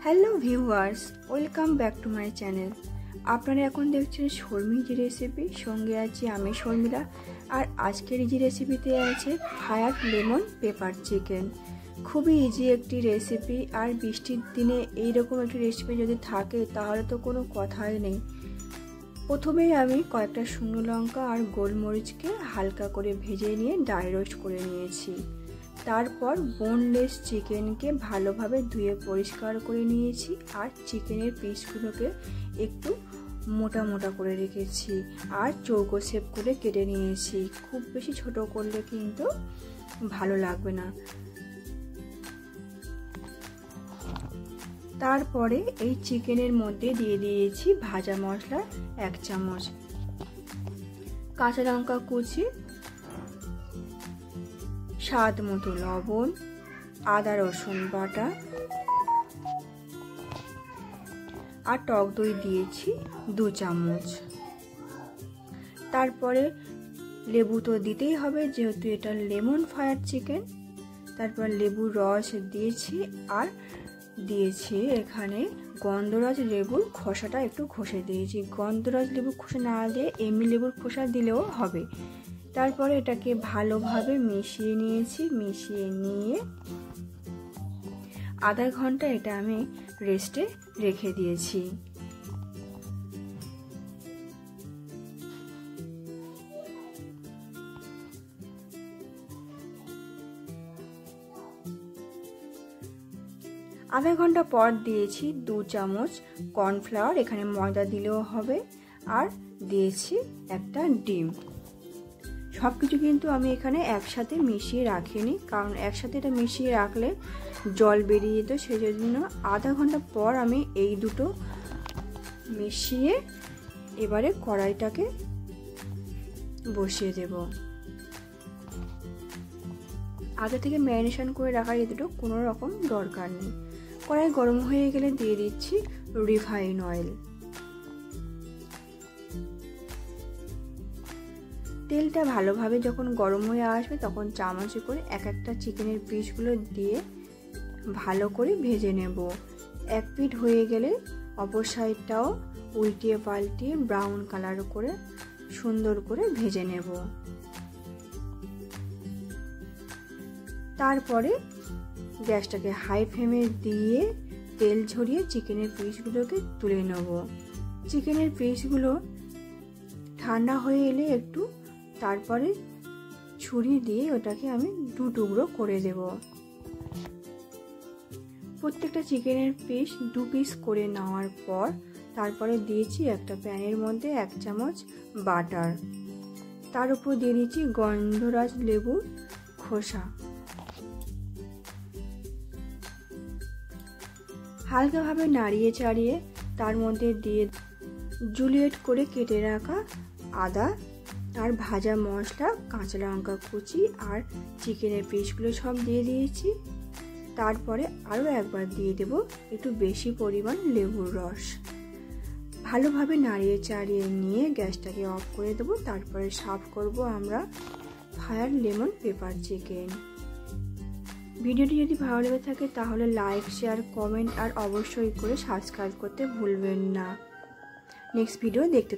Hello viewers, welcome back to my channel. আপনারা এখন দেখছেন শর্মিজি রেসিপি, সঙ্গে আছি আমি শর্মিলা। আর আজকের এই রেসিপিতে আছে ফায়ার লেমন পেপার চিকেন। খুবই ইজি একটি রেসিপি, আর বৃষ্টির দিনে এইরকম একটি রেসিপি যদি থাকে তাহলে তো কোনো কথাই নেই। প্রথমেই আমি কয়েকটা শুকনো লঙ্কা আর গোলমরিচকে হালকা করে ভেজে নিয়ে ড্রাই রোস্ট করে নিয়েছি। তারপর বোনলেস চিকেনকে ভালোভাবে ধুয়ে পরিষ্কার করে নিয়েছি, আর চিকেনের পিসগুলোকে একটু মোটা মোটা করে রেখেছি আর চৌকো শেপ করে কেটে নিয়েছি। খুব বেশি ছোট করলে কিন্তু ভালো লাগবে না। তারপরে এই চিকেনের মধ্যে দিয়ে দিয়েছি ভাজা মশলা 1 চামচ, কাঁচা লঙ্কা কুচি, স্বাদ মতো লবণ, আদা রসুন বাটা আর টক দই দিয়েছি 2 চামচ। তারপরে লেবু তো দিতেই হবে, যেহেতু এটা লেমন ফায়ার চিকেন। তারপর লেবুর রস দিয়েছি, আর দিয়েছি এখানে গন্ধরাজ লেবুর খোসাটা একটু ঘষে দিয়েছি। গন্ধরাজ লেবুর খোসা না দিয়ে এমনি লেবুর খোসা দিলেও হবে। তারপরে এটাকে ভালোভাবে মিশিয়ে নিয়েছি। মিশিয়ে নিয়ে আধা ঘন্টা এটা আমি রেস্টে রেখে দিয়েছি। আধা ঘন্টা পর দিয়েছি 2 চামচ কর্নফ্লাওয়ার, এখানে ময়দা দিলেও হবে, আর দিয়েছি একটা ডিম। সব কিছু কিন্তু আমি এখানে একসাথে মিশিয়ে রাখিনি, কারণ একসাথে এটা মিশিয়ে রাখলে জল বেরিয়ে যেত। সেই জন্য আধা ঘন্টা পর আমি এই দুটো মিশিয়ে এবারে কড়াইটাকে বসিয়ে দেব। আগে থেকে ম্যারিনেশন করে রাখার এই দুটো কোনো রকম দরকার নেই। কড়াই গরম হয়ে গেলে দিয়ে দিচ্ছি রিফাইন অয়েল। তেলটা ভালোভাবে যখন গরম হয়ে আসবে তখন চামচে করে এক একটা চিকেনের পিসগুলো দিয়ে ভালো করে ভেজে নেব। এক পিঠ হয়ে গেলে অপর সাইডটাও উল্টিয়ে পাল্টিয়ে ব্রাউন কালার করে সুন্দর করে ভেজে নেব। তারপরে গ্যাসটাকে হাই ফ্লেমে দিয়ে তেল ঝরিয়ে চিকেনের পিসগুলোকে তুলে নেব। চিকেনের পিসগুলো ঠান্ডা হয়ে এলে একটু তারপরে ছুরি দিয়ে ওটাকে আমি 2 টুকরো করে দেব। প্রত্যেকটা চিকেনের পিস 2 পিস করে নেওয়ার পর তারপরে দিয়েছি একটা প্যানের মধ্যে 1 চামচ বাটার। তার উপর দিয়ে দিয়েছি গন্ধরাজ লেবুর খোসা। হালকাভাবে নাড়িয়ে চাড়িয়ে তার মধ্যে দিয়ে জুলিয়েট করে কেটে রাখা আদা আর ভাজা মশলা, কাঁচা লঙ্কা কুচি আর চিকেনের পিসগুলো সব দিয়ে দিয়েছি। তারপরে আরও একবার দিয়ে দেব একটু বেশি পরিমাণ লেবুর রস। ভালোভাবে নাড়িয়ে চাড়িয়ে নিয়ে গ্যাসটাকে অফ করে দেব। তারপরে সার্ভ করব আমরা ফায়ার লেমন পেপার চিকেন। ভিডিওটি যদি ভালো লেগে থাকে তাহলে লাইক, শেয়ার, কমেন্ট আর অবশ্যই করে সাবস্ক্রাইব করতে ভুলবেন না। নেক্সট ভিডিও দেখতে